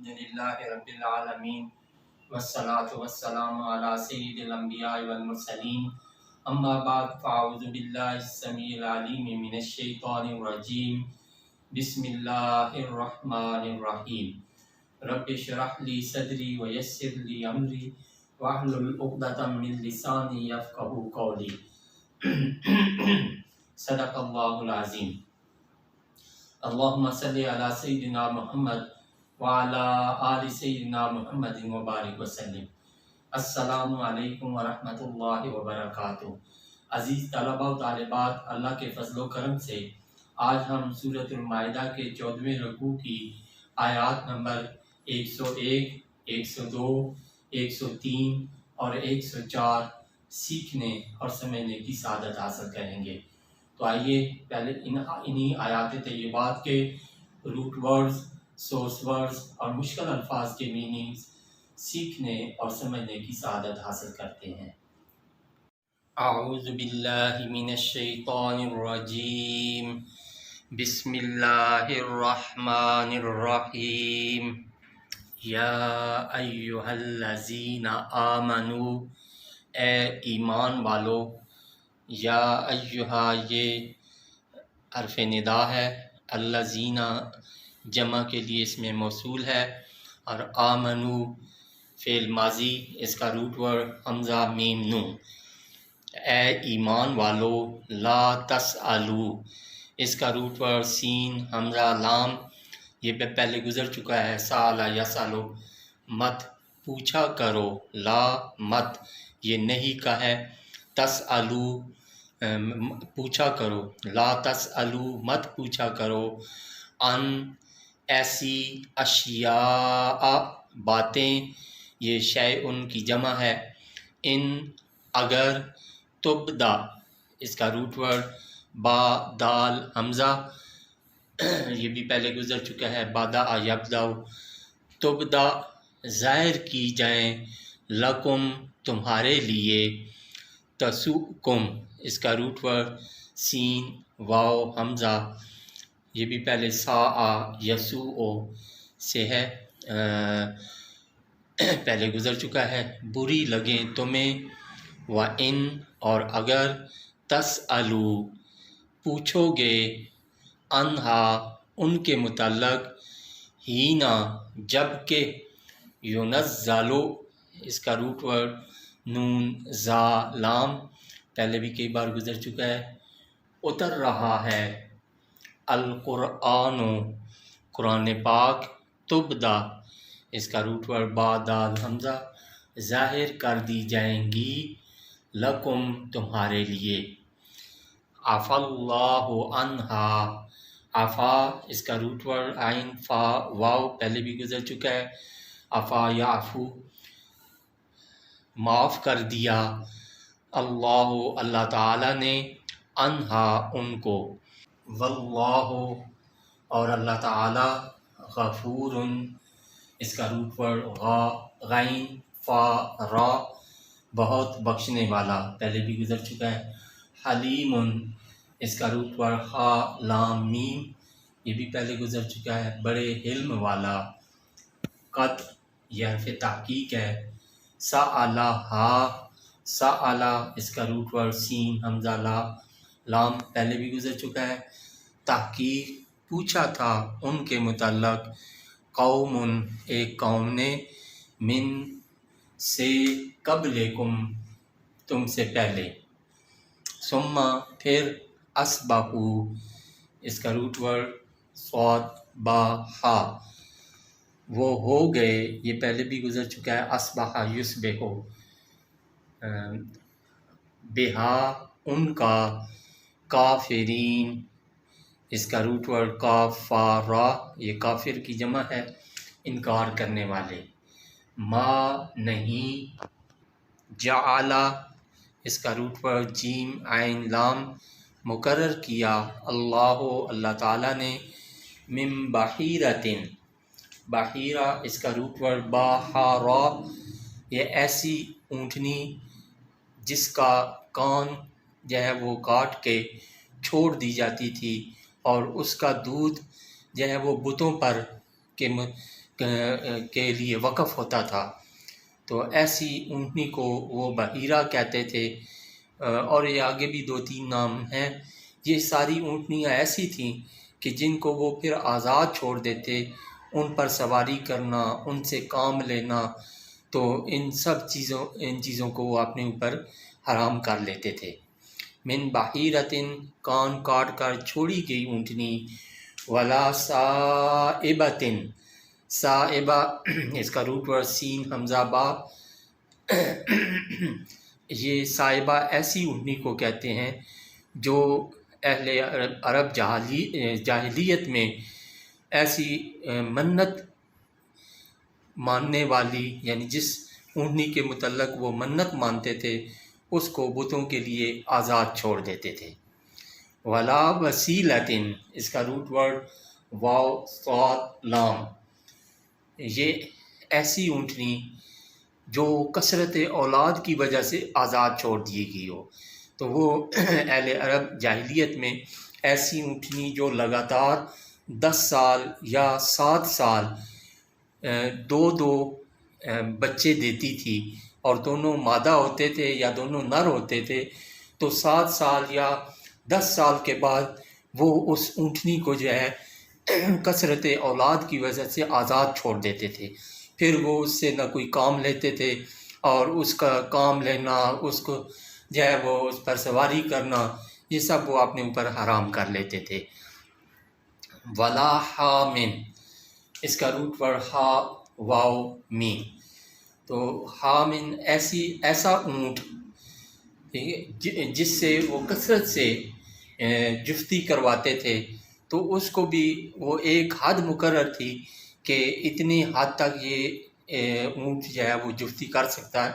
للہ رب العالمین والصلاة والسلام علی سید الانبیاء والمرسلین اما بعد فاعوذ باللہ السمیع العلیم من الشیطان الرجیم بسم اللہ الرحمن الرحیم رب اشرح لی صدری ویسر لی امری واحلل عقدۃ من لسانی یفقہوا قولی صدق اللہ العظیم اللہم صلی علی سیدنا محمد وعلی آل سیدنا محمد وبارک وسلم۔ السلام علیکم ورحمۃ اللہ وبرکاتہ۔ عزیز طلباء و طالبات، اللہ کے فضل و کرم سے آج ہم سورۃ المائدہ کے 14ویں رکوع کی آیات نمبر 101، 102، 103 اور 104 سیکھنے اور سمجھنے کی سعادت حاصل کریں گے۔ تو آئیے پہلے انہی آیات طیبات کے روٹ ورڈز، سورس ورڈز اور مشکل الفاظ کے میننگز سیکھنے اور سمجھنے کی سعادت حاصل کرتے ہیں۔ اعوذ باللہ من الشیطان الرجیم، بسم اللہ الرحمن الرحیم۔ یا ایہا الذین آمنوا، اے ایمان والو۔ یا ایہا یہ حرف ندا ہے، الذین جمع کے لیے اس میں موصول ہے، اور آمنو فعل ماضی، اس کا روٹ ورڈ حمزہ میم نون۔ اے ایمان والو، لا تسألو، اس کا روٹ ورڈ سین حمزہ لام، یہ پہلے گزر چکا ہے، سأل یسألو، مت پوچھا کرو، لا مت یہ نہیں کا ہے، تسألو پوچھا کرو، لا تسألو مت پوچھا کرو، ان ایسی اشیاء باتیں، یہ شیء کی جمع ہے، ان اگر، تبدا اس کا روٹ ورڈ با دال حمزہ، یہ بھی پہلے گزر چکا ہے، بادا یبدا، تبدا ظاہر کی جائیں، لکم تمہارے لیے، تسؤکم اس کا روٹ ورڈ سین واو حمزہ، یہ بھی پہلے سا یسوء سے ہے، پہلے گزر چکا ہے، بری لگیں تمہیں، وَإِن اور اگر، تسألو پوچھو گے، انہا ان کے متعلق، ہینا جب کہ، ینزلو اس کا روٹ ورڈ نون زا لام، پہلے بھی کئی بار گزر چکا ہے، اتر رہا ہے، القرآن قرآن پاک، تبدا اس کا روٹ ورڈ با دال حمزہ، ظاہر کر دی جائیں گی، لکم تمہارے لیے، عفا اللہ عنہا، عفا اس کا روٹ ورڈ عین فا واو، پہلے بھی گزر چکا ہے، عفا یعفو معاف کر دیا، اللہ اللہ تعالیٰ نے، عنہا ان کو، واللہ اور اللہ تعالیٰ، غفور اس کا روٹ ورڈ غا غین فا را بہت بخشنے والا، پہلے بھی گزر چکا ہے، حلیم اس کا روٹ ورڈ ہا لام میم، یہ بھی پہلے گزر چکا ہے، بڑے علم والا، قد یہ حرف تحقیق ہے، سألہ ہا، سألہ اس کا روٹ ورڈ سین حمزہ لا لام، پہلے بھی گزر چکا ہے، تحقیق پوچھا تھا ان کے متعلق، قوم ایک قوم نے، من سے قبلکم تم سے پہلے، ثم پھر، اسبقو اس کا روٹ ورڈ صاد با ہا وہ ہو گئے، یہ پہلے بھی گزر چکا ہے، اصبح یصبح، بہا ان کا، کافرین اس کا روٹ ورڈ کافارا، یہ کافر کی جمع ہے، انکار کرنے والے، ما نہیں، جعلا اس کا روٹ ورڈ جیم عین لام، مقرر کیا، اللہ اللہ تعالیٰ نے، من بحیرتن بحیرہ اس کا روٹ ورڈ با ہا را، یہ ایسی اونٹنی جس کا کان جو ہے وہ کاٹ کے چھوڑ دی جاتی تھی، اور اس کا دودھ جو ہے وہ بتوں پر کے کے لیے وقف ہوتا تھا، تو ایسی اونٹنی کو وہ بحیرہ کہتے تھے، اور یہ آگے بھی 2-3 نام ہیں۔ یہ ساری اونٹنیاں ایسی تھیں کہ جن کو وہ پھر آزاد چھوڑ دیتے، ان پر سواری کرنا، ان سے کام لینا، تو ان چیزوں کو وہ اپنے اوپر حرام کر لیتے تھے۔ من بحیرتن، کان کاٹ کر چھوڑی گئی اونٹنی، ولا صائبتن، صائبہ اس کا روٹ ورڈ سین حمزہ با، یہ صائبہ ایسی اونٹنی کو کہتے ہیں جو اہل عرب جاہلیت میں ایسی منت ماننے والی، یعنی جس اونٹنی کے متعلق وہ منت مانتے تھے، اس کو بتوں کے لیے آزاد چھوڑ دیتے تھے۔ ولا وسیلتن، اس کا روٹ ورڈ واو صاد لام، یہ ایسی اونٹنی جو کثرت اولاد کی وجہ سے آزاد چھوڑ دی گئی ہو، تو وہ اہل عرب جاہلیت میں ایسی اونٹنی جو لگاتار 10 سال یا 7 سال 2 بچے دیتی تھی، اور دونوں مادہ ہوتے تھے یا دونوں نر ہوتے تھے، تو 7 سال یا 10 سال کے بعد وہ اس اونٹنی کو جو ہے کثرت اولاد کی وجہ سے آزاد چھوڑ دیتے تھے۔ پھر وہ اس سے نہ کوئی کام لیتے تھے، اور اس کا کام لینا، اس کو جو ہے وہ اس پر سواری کرنا، یہ سب وہ اپنے اوپر حرام کر لیتے تھے۔ ولا حامن، اس کا روٹ ورڈ ہا واو می، تو حامن ایسا اونٹ جس سے وہ کثرت سے جفتی کرواتے تھے، تو اس کو بھی وہ ایک حد مقرر تھی کہ اتنی حد تک یہ اونٹ جو ہے وہ جفتی کر سکتا ہے،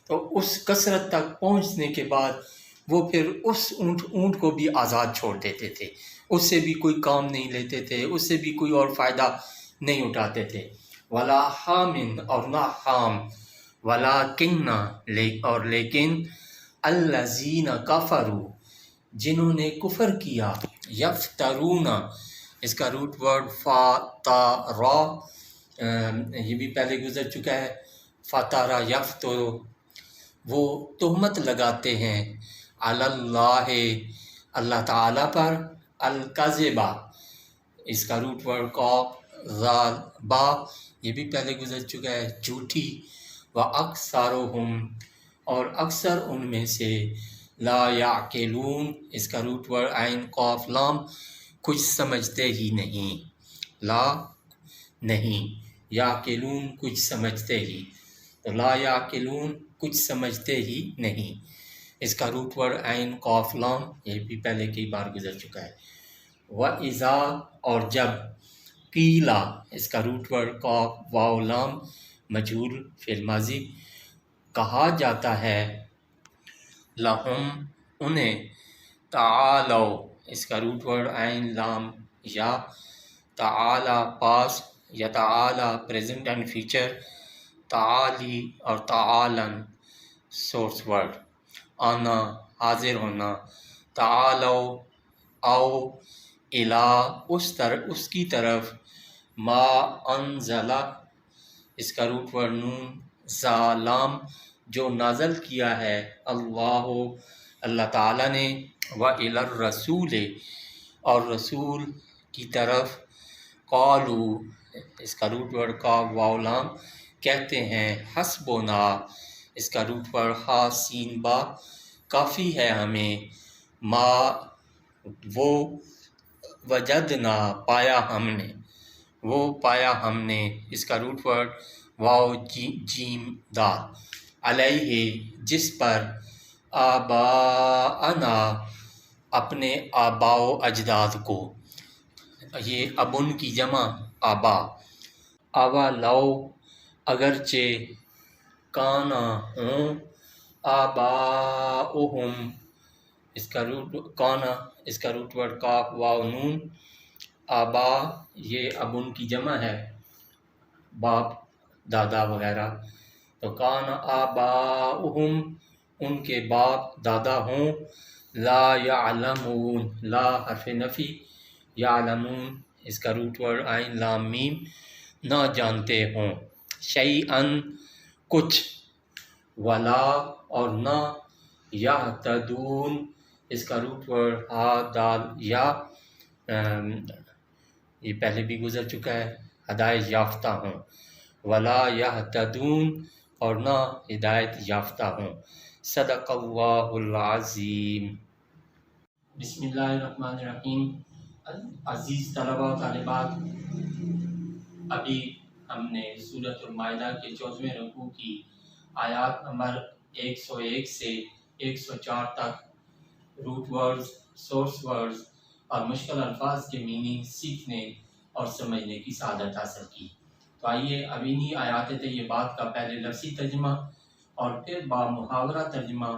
تو اس کثرت تک پہنچنے کے بعد وہ پھر اس اونٹ کو بھی آزاد چھوڑ دیتے تھے، اس سے بھی کوئی کام نہیں لیتے تھے، اس سے بھی کوئی اور فائدہ نہیں اٹھاتے تھے۔ ولا حامن، اور نہ حام، ولا کننا، اور لیکن الذین کفروا، جنہوں نے کفر کیا، یفترون، اس کا روٹ ورڈ فا تا را، یہ بھی پہلے گزر چکا ہے، فتارا یفترو، وہ تہمت لگاتے ہیں، علی اللہ، اللہ تعالیٰ پر، الکذبہ، اس کا روٹ ورڈ قاف ذال با، یہ بھی پہلے گزر چکا ہے، جھوٹی، واکثرہم، اور اکثر ان میں سے، لا یعقلون، اس کا روٹ ورڈ عین قاف لام، کچھ سمجھتے ہی نہیں، لا نہیں، یعقلون کچھ سمجھتے ہی، تو لا یعقلون کچھ سمجھتے ہی نہیں، اس کا روٹ ورڈ عین قاف لام، یہ بھی پہلے کئی بار گزر چکا ہے۔ وَإِذَا، اور جب، قیلا، اس کا روٹ ورڈ قاف واو لام، مجہول فعل ماضی، کہا جاتا ہے، لہم، انہیں، تعالو، اس کا روٹ ورڈ عین لام یا، تعالی پاس، یا تعالی پریزنٹ اینڈ فیوچر، تعالی اور تعالن سورس ورڈ، آنا حاضر ہونا، تعالو آؤ، الا اس کی طرف، ما انزلہ، اس کا روٹ ورڈ نون زالام، جو نازل کیا ہے، اللہ تعالیٰ نے، وَإِلَى الرَّسُولِ، اور رسول کی طرف، قالو، اس کا روٹ ورڈ کا واو لام، کہتے ہیں، حسبنا، اس کا روٹ ورڈ ہا سین با، کافی ہے ہمیں، ما وہ، وجدنا پایا ہم نے، وہ پایا ہم نے، اس کا روٹ ورڈ واو جیم دال، علیہ جس پر، آباءنا اپنے آباء و اجداد کو، یہ ابن کی جمع آبا، آوا لو اگرچہ، کانا ہوں، آباؤہم، اس کا روٹ ورڈ کاف واو نون، آبا یہ ابن کی جمع ہے، باپ دادا وغیرہ، تو کان آباؤہم ان کے باپ دادا ہوں، لا یعلمون، لا حرف نفی، یعلمون اس کا روٹ ورڈ عین لام میم، نہ جانتے ہوں، شیئن کچھ، ولا اور نہ، یہتدون اس کا روٹ ورڈ ہا دال یا یہ پہلے بھی گزر چکا ہے، ہدایت یافتہ ہوں، ولا یہتدون اور نہ ہدایت یافتہ ہوں۔ صدق اللہ العظیم۔ بسم اللہ الرحمن الرحیم۔ عزیز طلباء و طالبات، ابھی ہم نے سورۃ المائدہ کے 14ویں رکوع کی آیات نمبر 101 سے 104 تک روٹ ورڈز، سورس ورڈز اور مشکل الفاظ کے میننگ سیکھنے اور سمجھنے کی سعادت حاصل کی۔ تو آئیے اب انہی آیات طیبات کا پہلے لفظی ترجمہ اور پھر با محاورہ ترجمہ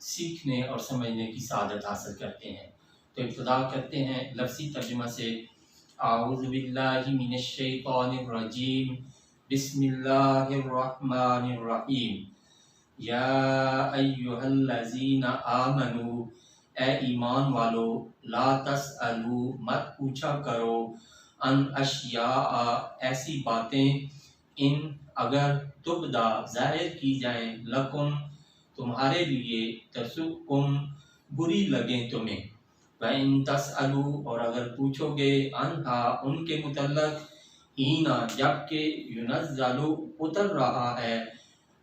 سیکھنے اور سمجھنے کی سعادت حاصل کرتے ہیں۔ تو ابتدا کرتے ہیں لفظی ترجمہ سے۔ اعوذ باللہ من الشیطان الرجیم، بسم اللہ الرحمن الرحیم۔ یا ایہا الذین آمنوا، اے ایمان والو، لا تسألوا مت پوچھا کرو، ان اشیاء ایسی باتیں، ان اگر تبدا ظاہر کی جائیں، لکم تمہارے لیے، تسؤکم بری لگیں تمہیں، وَإِن تَسْأَلُوا اور اگر پوچھو گے، انہا ان کے متعلق، ہینا جب کہ ینزل اتر رہا ہے،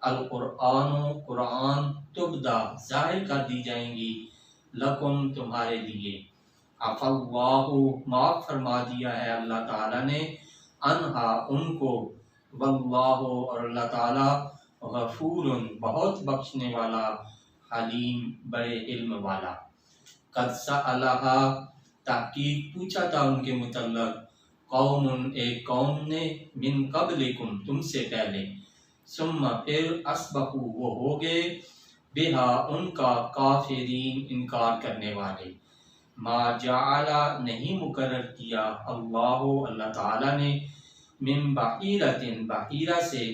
القرآن قرآن، تبدا ظاہر کر دی جائیں گی، لکم تمہارے لیے، عفا اللہ معاف فرما دیا ہے اللہ تعالیٰ نے، انہا ان کو، واللہ اور اللہ تعالیٰ، غفور بہت بخشنے والا، حلیم بڑے علم والا۔ قد سألہا تحقیق پوچھا تھا ان کے متعلق، قوم ایک قوم نے، من قبلکم تم سے پہلے، ثم پھر اصبحوا وہ ہو گئے، بہا ان کا، کافرین انکار کرنے والے۔ ما جعل نہیں مقرر کیا، اللہ تعالیٰ نے، من بحیرۃ بحیرہ سے،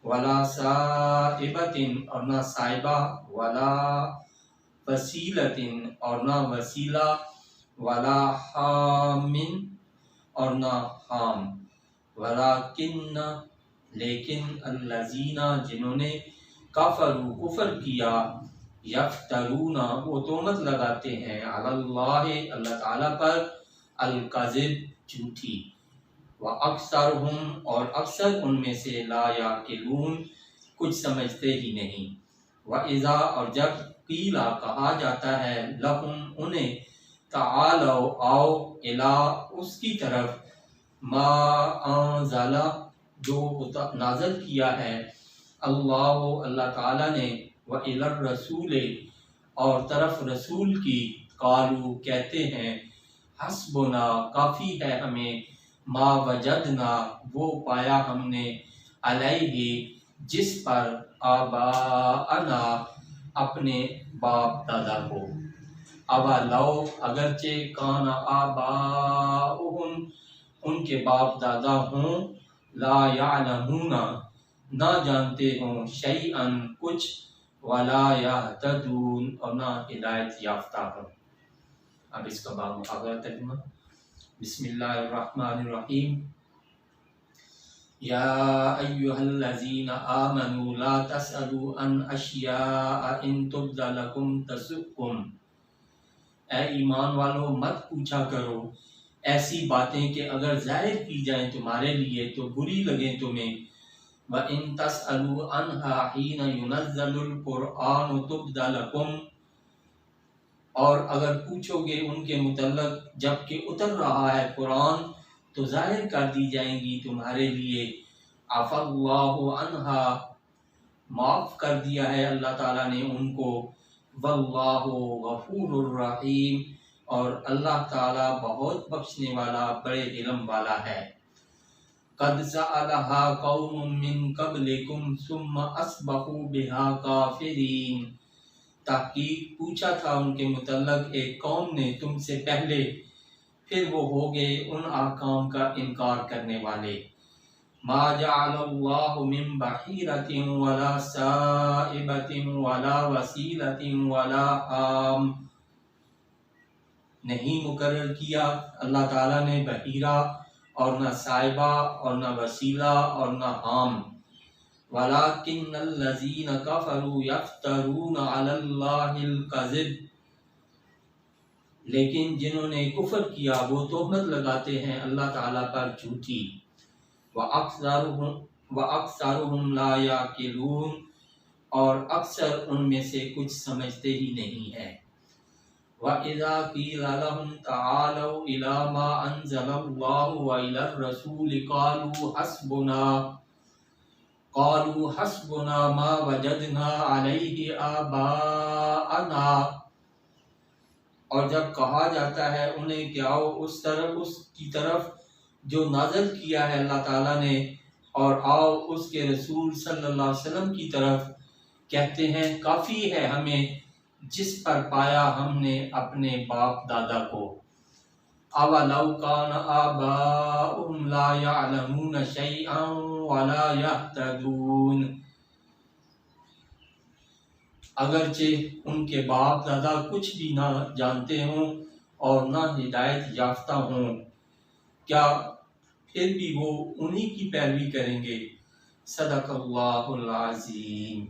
ولا صائبۃ اور نہ صائبہ، ولا وسیلۃ اور نہ وسیلہ، ولا حام اور نہ حام، ولیکن لیکن الذین جنہوں نے، کفروا کفر کیا، یفترون وہ تہمت لگاتے ہیں، علی اللہ اللہ تعالیٰ پر، الکذب جھوٹی، واکثرہم اور اکثر ان میں سے، لا یعقلون کچھ سمجھتے ہی نہیں، وَإِذَا اور جب قیلا کہا جاتا ہے، لہم انہیں، تعالوا آؤ، الی اس کی طرف، ما انزل جو نازل کیا ہے، اللہ تعالیٰ نے، وَإِلَى الرَّسُولِ اور طرف رسول کی، قالوا کہتے ہیں، حسبنا کافی ہے ہمیں، ما وجدنا وہ پایا ہم نے، علیہ جس پر، آباءنا اپنے باپ دادا کو، اولو اگرچہ، کان آباؤہم ان کے باپ دادا ہوں، لا یعلمون نہ جانتے ہوں، شیئن کچھ، ولا یہتدون اور نہ ہدایت یافتہ ہوں۔ اب اس کا با محاورہ ترجمہ۔ بسم اللہ الرحمن الرحیم۔ یا ایہا الذین آمنوا لا تسألوا عن اشیاء ان تبد لکم تسؤکم، اے ایمان والو مت پوچھا کرو ایسی باتیں کہ اگر ظاہر کی جائیں تمہارے لیے تو بری لگیں تمہیں، وَإِن تَسْأَلُوا عَنْهَا حِينَ يُنَزَّلُ الْقُرْآنُ تُبْدَ لَكُمْ اور اگر پوچھو گے ان کے متعلق جب کہ اتر رہا ہے قرآن تو ظاہر کر دی جائیں گی تمہارے لیے، عفا اللہ عنہا معاف کر دیا ہے اللہ تعالیٰ نے ان کو، واللہ غفور الرحیم اور اللہ تعالیٰ بہت بخشنے والا بڑے علم والا ہے۔ قد سألہا قوم من قبلکم ثم اصبحوا بہا کافرین، تحقیق پوچھا تھا ان کے متعلق ایک قوم نے تم سے پہلے، پھر وہ ہو گئے ان احکام کا انکار کرنے والے۔ ما جعل اللہ من بحیرۃ ولا صائبۃ ولا وسیلۃ ولا حام، نہیں مقرر کیا اللہ تعالیٰ نے بحیرہ اور نہ صاحبہ اور نہ وسیلہ اور نہ حام، وَلَٰكِنَّ الَّذِينَ كَفَرُوا يَفْتَرُونَ عَلَى اللَّهِ الْكَذِبَ، لیکن جنہوں نے کفر کیا وہ تہمت لگاتے ہیں اللہ تعالیٰ پر جھوٹی، وَأَكْثَرُهُمْ لَا يَعْقِلُونَ، اور اکثر ان میں سے کچھ سمجھتے ہی نہیں ہیں۔ وَإِذَا قِيلَ لَهُمْ تَعَالَوْا إِلَىٰ مَا أَنزَلَ اللَّهُ وَإِلَى الرَّسُولِ قَالُوا حَسْبُنَا مَا وَجَدْنَا عَلَيْهِ آبَاءَنَا، اور جب کہا جاتا ہے انہیں کہ آؤ اس کی طرف جو نازل کیا ہے اللہ تعالیٰ نے، اور آؤ اس کے رسول صلی اللہ علیہ وسلم کی طرف، کہتے ہیں کافی ہے ہمیں جس پر پایا ہم نے اپنے باپ دادا کو۔ أَوَلَوْ كَانَ آبَاؤُهُمْ لَا يَعْلَمُونَ شَيْئًا وَلَا يَهْتَدُونَ، اگرچہ ان کے باپ دادا کچھ بھی نہ جانتے ہوں اور نہ ہدایت یافتہ ہوں، کیا پھر بھی وہ انہی کی پیروی کریں گے۔ صدق اللہ العظیم۔